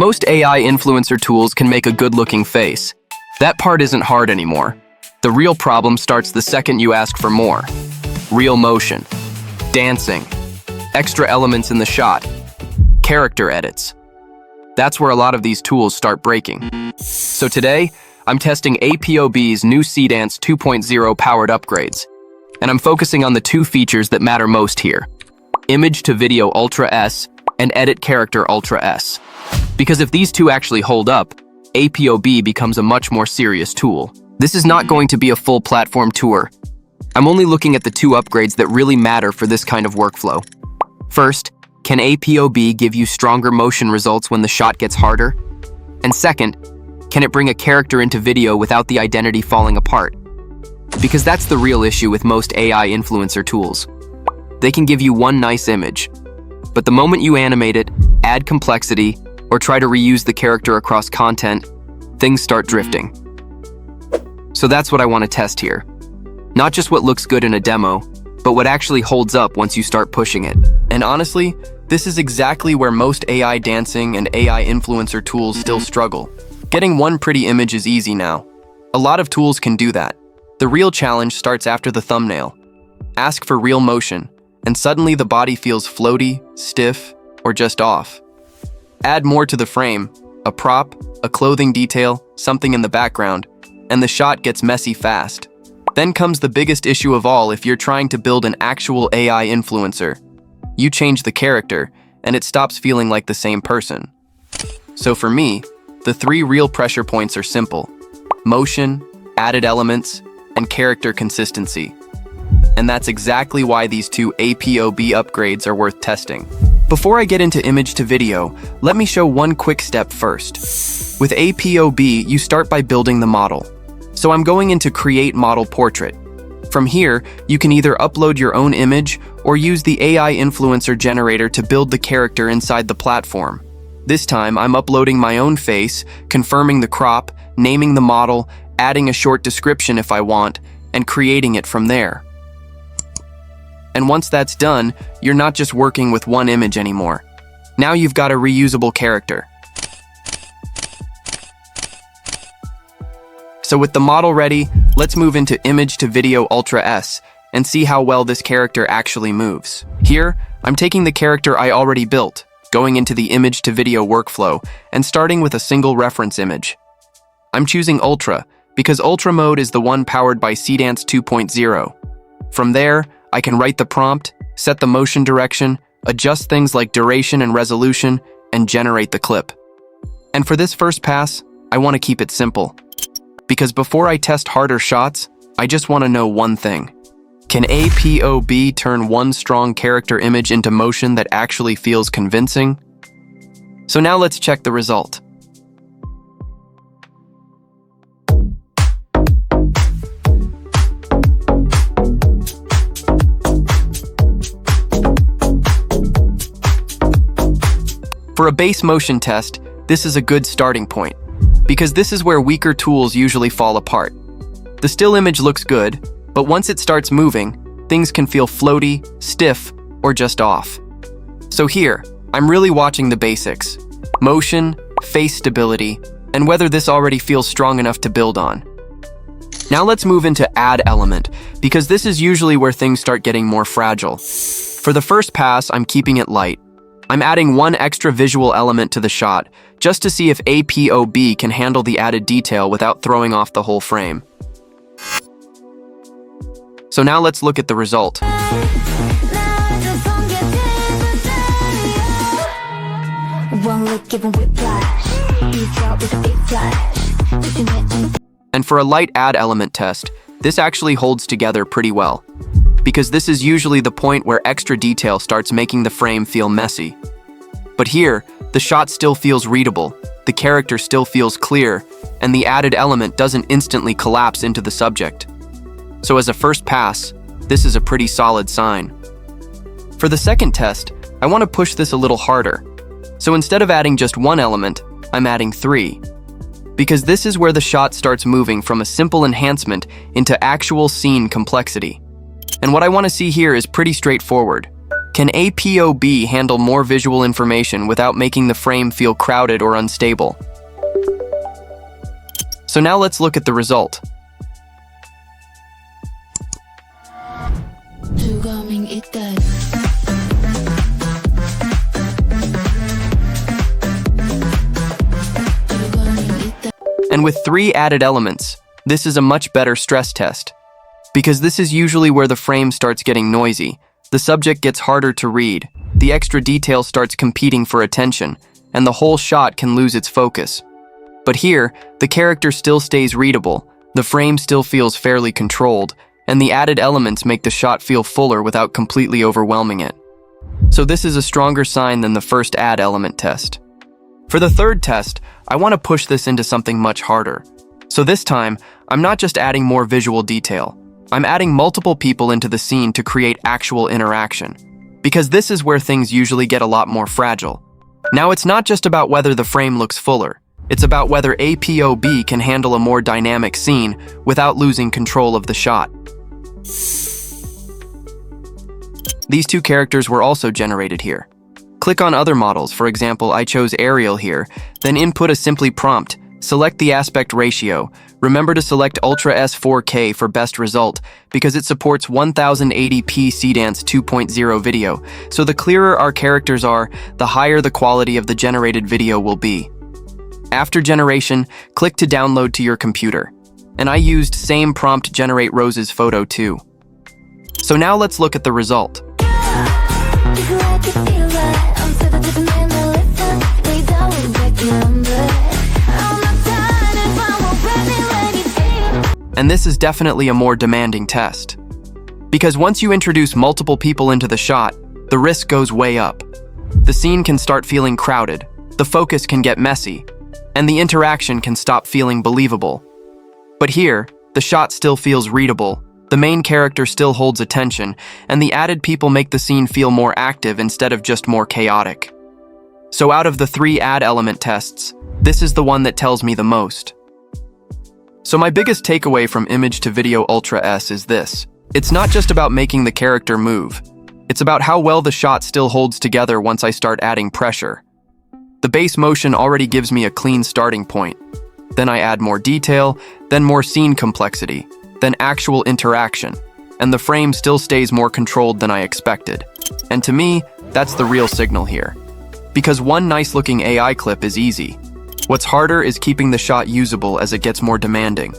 Most AI influencer tools can make a good-looking face. That part isn't hard anymore. The real problem starts the second you ask for more. Real motion, dancing, extra elements in the shot, character edits. That's where a lot of these tools start breaking. So today, I'm testing APOB's new Seedance 2.0 powered upgrades. And I'm focusing on the two features that matter most here: Image to Video Ultra S and Edit Character Ultra S. Because if these two actually hold up, APOB becomes a much more serious tool. This is not going to be a full platform tour. I'm only looking at the two upgrades that really matter for this kind of workflow. First, can APOB give you stronger motion results when the shot gets harder? And second, can it bring a character into video without the identity falling apart? Because that's the real issue with most AI influencer tools. They can give you one nice image, but the moment you animate it, add complexity, or try to reuse the character across content, things start drifting. So that's what I want to test here. Not just what looks good in a demo, but what actually holds up once you start pushing it. And honestly, this is exactly where most AI dancing and AI influencer tools still struggle. Getting one pretty image is easy now. A lot of tools can do that. The real challenge starts after the thumbnail. Ask for real motion, and suddenly the body feels floaty, stiff, or just off. Add more to the frame, a prop, a clothing detail, something in the background, and the shot gets messy fast. Then comes the biggest issue of all if you're trying to build an actual AI influencer. You change the character, and it stops feeling like the same person. So for me, the three real pressure points are simple: motion, added elements, and character consistency. And that's exactly why these two APOB upgrades are worth testing. Before I get into image to video, let me show one quick step first. With APOB, you start by building the model. So I'm going into Create Model Portrait. From here, you can either upload your own image or use the AI influencer generator to build the character inside the platform. This time, I'm uploading my own face, confirming the crop, naming the model, adding a short description if I want, and creating it from there. And once that's done, you're not just working with one image anymore. Now you've got a reusable character. So with the model ready, let's move into Image to Video Ultra S and see how well this character actually moves. Here, I'm taking the character I already built, going into the Image to Video workflow, and starting with a single reference image. I'm choosing Ultra, because Ultra mode is the one powered by Seedance 2.0. From there, I can write the prompt, set the motion direction, adjust things like duration and resolution, and generate the clip. And for this first pass, I want to keep it simple. Because before I test harder shots, I just want to know one thing. Can APOB turn one strong character image into motion that actually feels convincing? So now let's check the result. For a base motion test, this is a good starting point, because this is where weaker tools usually fall apart. The still image looks good, but once it starts moving, things can feel floaty, stiff, or just off. So here, I'm really watching the basics: motion, face stability, and whether this already feels strong enough to build on. Now let's move into Add Element, because this is usually where things start getting more fragile. For the first pass, I'm keeping it light. I'm adding one extra visual element to the shot, just to see if APOB can handle the added detail without throwing off the whole frame. So now let's look at the result. And for a light add element test, this actually holds together pretty well, because this is usually the point where extra detail starts making the frame feel messy. But here, the shot still feels readable, the character still feels clear, and the added element doesn't instantly collapse into the subject. So as a first pass, this is a pretty solid sign. For the second test, I want to push this a little harder. So instead of adding just one element, I'm adding three. Because this is where the shot starts moving from a simple enhancement into actual scene complexity. And what I want to see here is pretty straightforward. Can APOB handle more visual information without making the frame feel crowded or unstable? So now let's look at the result. And with 3 added elements, this is a much better stress test. Because this is usually where the frame starts getting noisy, the subject gets harder to read, the extra detail starts competing for attention, and the whole shot can lose its focus. But here, the character still stays readable, the frame still feels fairly controlled, and the added elements make the shot feel fuller without completely overwhelming it. So this is a stronger sign than the first add element test. For the third test, I want to push this into something much harder. So this time, I'm not just adding more visual detail. I'm adding multiple people into the scene to create actual interaction. Because this is where things usually get a lot more fragile. Now it's not just about whether the frame looks fuller. It's about whether APOB can handle a more dynamic scene without losing control of the shot. These 2 characters were also generated here. Click on other models, for example, I chose Ariel here, then input a simply prompt, select the aspect ratio. Remember to select Ultra S 4K for best result because it supports 1080p Seedance 2.0 video, so the clearer our characters are, the higher the quality of the generated video will be. After generation, click to download to your computer. And I used same prompt generate Rose's photo too. So now let's look at the result. And this is definitely a more demanding test. Because once you introduce multiple people into the shot, the risk goes way up. The scene can start feeling crowded, the focus can get messy, and the interaction can stop feeling believable. But here, the shot still feels readable, the main character still holds attention, and the added people make the scene feel more active instead of just more chaotic. So out of the 3 add element tests, this is the one that tells me the most. So my biggest takeaway from Image to Video Ultra S is this. It's not just about making the character move. It's about how well the shot still holds together once I start adding pressure. The base motion already gives me a clean starting point. Then I add more detail, then more scene complexity, then actual interaction, and the frame still stays more controlled than I expected. And to me, that's the real signal here. Because one nice-looking AI clip is easy. What's harder is keeping the shot usable as it gets more demanding.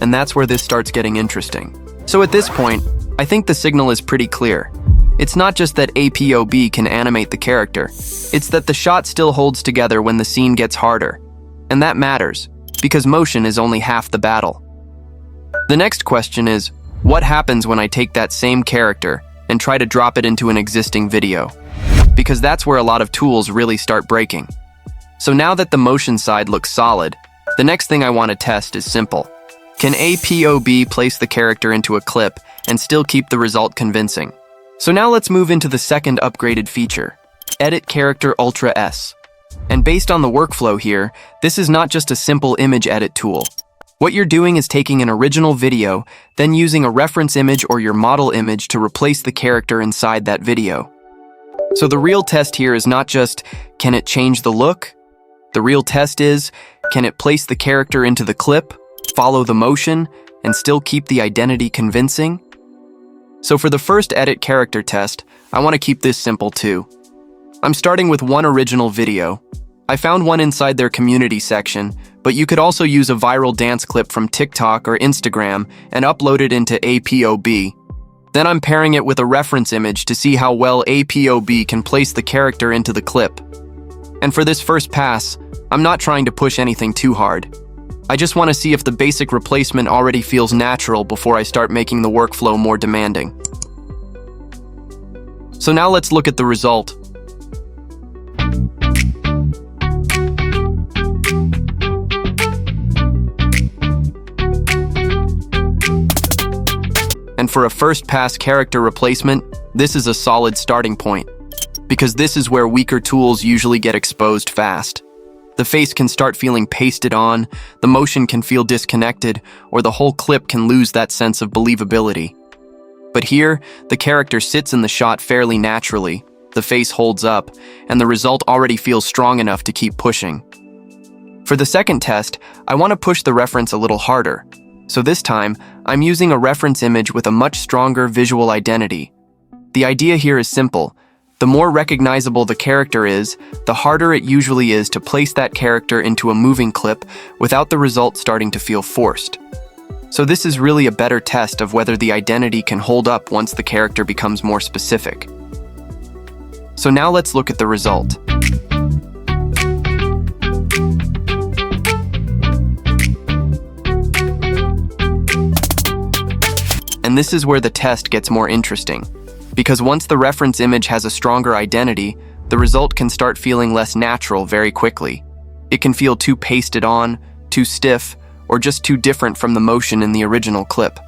And that's where this starts getting interesting. So at this point, I think the signal is pretty clear. It's not just that APOB can animate the character, it's that the shot still holds together when the scene gets harder. And that matters, because motion is only half the battle. The next question is, what happens when I take that same character and try to drop it into an existing video? Because that's where a lot of tools really start breaking. So now that the motion side looks solid, the next thing I want to test is simple. Can APOB place the character into a clip and still keep the result convincing? So now let's move into the second upgraded feature, Edit Character Ultra S. And based on the workflow here, this is not just a simple image edit tool. What you're doing is taking an original video, then using a reference image or your model image to replace the character inside that video. So the real test here is not just, can it change the look? The real test is, can it place the character into the clip, follow the motion, and still keep the identity convincing? So for the first edit character test, I want to keep this simple too. I'm starting with one original video. I found one inside their community section, but you could also use a viral dance clip from TikTok or Instagram and upload it into APOB. Then I'm pairing it with a reference image to see how well APOB can place the character into the clip. And for this first pass, I'm not trying to push anything too hard. I just want to see if the basic replacement already feels natural before I start making the workflow more demanding. So now let's look at the result. And for a first pass character replacement, this is a solid starting point. Because this is where weaker tools usually get exposed fast. The face can start feeling pasted on, the motion can feel disconnected, or the whole clip can lose that sense of believability. But here, the character sits in the shot fairly naturally, the face holds up, and the result already feels strong enough to keep pushing. For the second test, I want to push the reference a little harder. So this time, I'm using a reference image with a much stronger visual identity. The idea here is simple. The more recognizable the character is, the harder it usually is to place that character into a moving clip without the result starting to feel forced. So this is really a better test of whether the identity can hold up once the character becomes more specific. So now let's look at the result. And this is where the test gets more interesting. Because once the reference image has a stronger identity, the result can start feeling less natural very quickly. It can feel too pasted on, too stiff, or just too different from the motion in the original clip.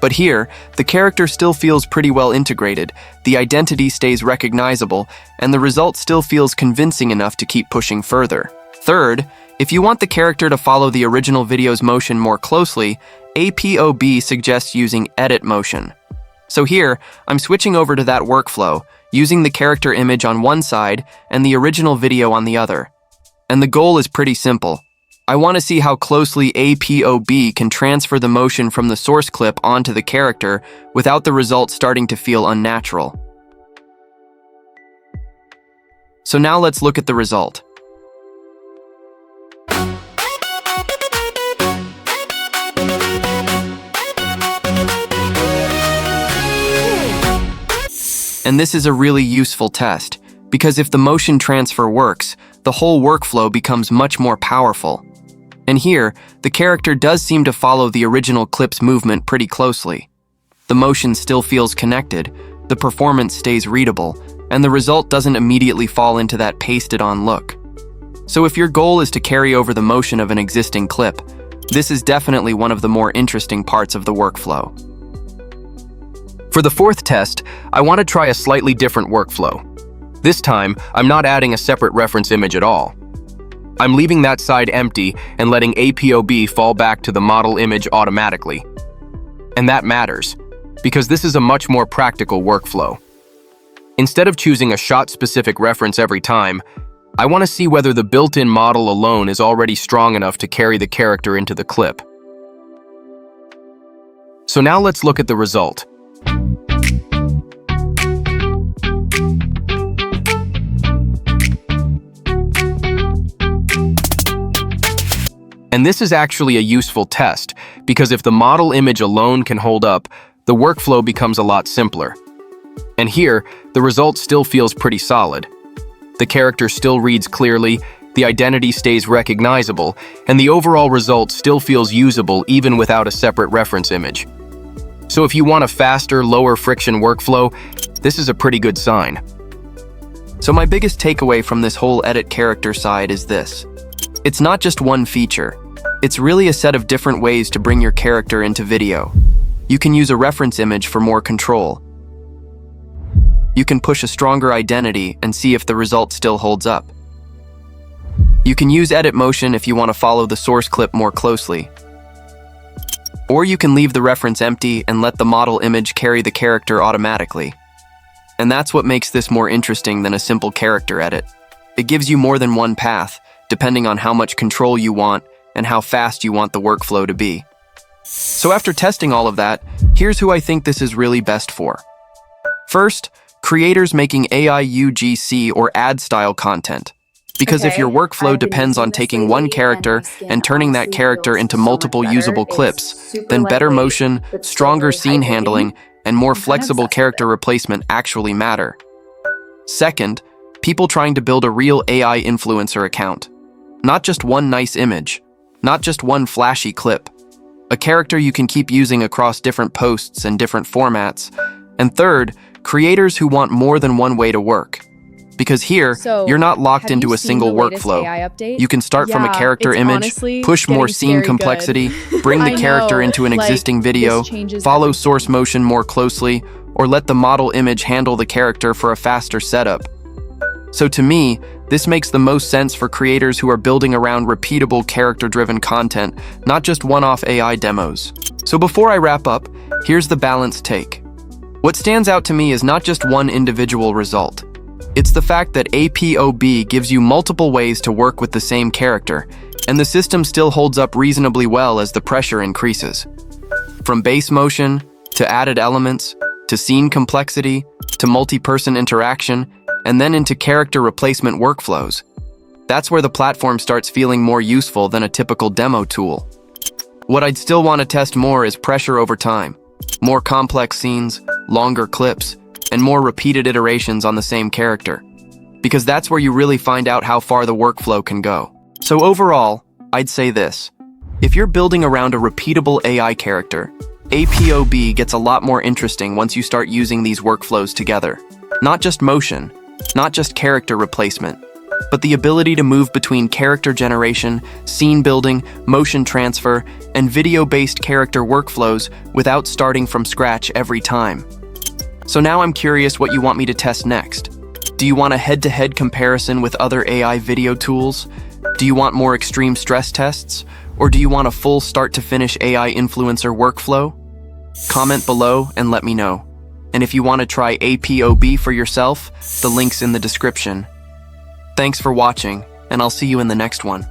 But here, the character still feels pretty well integrated, the identity stays recognizable, and the result still feels convincing enough to keep pushing further. Third, if you want the character to follow the original video's motion more closely, APOB suggests using edit motion. So here, I'm switching over to that workflow, using the character image on one side and the original video on the other. And the goal is pretty simple. I want to see how closely APOB can transfer the motion from the source clip onto the character without the result starting to feel unnatural. So now let's look at the result. And this is a really useful test, because if the motion transfer works, the whole workflow becomes much more powerful. And here, the character does seem to follow the original clip's movement pretty closely. The motion still feels connected, the performance stays readable, and the result doesn't immediately fall into that pasted-on look. So if your goal is to carry over the motion of an existing clip, this is definitely one of the more interesting parts of the workflow. For the fourth test, I want to try a slightly different workflow. This time, I'm not adding a separate reference image at all. I'm leaving that side empty and letting APOB fall back to the model image automatically. And that matters, because this is a much more practical workflow. Instead of choosing a shot-specific reference every time, I want to see whether the built-in model alone is already strong enough to carry the character into the clip. So now let's look at the result. And this is actually a useful test, because if the model image alone can hold up, the workflow becomes a lot simpler. And here, the result still feels pretty solid. The character still reads clearly, the identity stays recognizable, and the overall result still feels usable even without a separate reference image. So if you want a faster, lower friction workflow, this is a pretty good sign. So my biggest takeaway from this whole edit character side is this. It's not just one feature. It's really a set of different ways to bring your character into video. You can use a reference image for more control. You can push a stronger identity and see if the result still holds up. You can use edit motion if you want to follow the source clip more closely. Or you can leave the reference empty and let the model image carry the character automatically. And that's what makes this more interesting than a simple character edit. It gives you more than one path, depending on how much control you want and how fast you want the workflow to be. So after testing all of that, here's who I think this is really best for. First, creators making AI UGC or ad-style content. Because if your workflow depends on taking one character and turning that character into multiple usable clips, then better motion, stronger scene handling, and more flexible character replacement actually matter. Second, people trying to build a real AI influencer account. Not just one nice image, not just one flashy clip. A character you can keep using across different posts and different formats. And third, creators who want more than one way to work. Because here, you're not locked into a single workflow. You can start from a character image, push more scene complexity, bring the character into an existing video, follow source motion more closely, or let the model image handle the character for a faster setup. So to me, this makes the most sense for creators who are building around repeatable character-driven content, not just one-off AI demos. So before I wrap up, here's the balanced take. What stands out to me is not just one individual result. It's the fact that APOB gives you multiple ways to work with the same character, and the system still holds up reasonably well as the pressure increases. From base motion, to added elements, to scene complexity, to multi-person interaction, and then into character replacement workflows. That's where the platform starts feeling more useful than a typical demo tool. What I'd still want to test more is pressure over time. More complex scenes, longer clips, and more repeated iterations on the same character. Because that's where you really find out how far the workflow can go. So overall, I'd say this. If you're building around a repeatable AI character, APOB gets a lot more interesting once you start using these workflows together. Not just motion, not just character replacement, but the ability to move between character generation, scene building, motion transfer, and video-based character workflows without starting from scratch every time. So now I'm curious what you want me to test next. Do you want a head-to-head comparison with other AI video tools? Do you want more extreme stress tests? Or do you want a full start-to-finish AI influencer workflow? Comment below and let me know. And if you want to try APOB for yourself, the link's in the description. Thanks for watching, and I'll see you in the next one.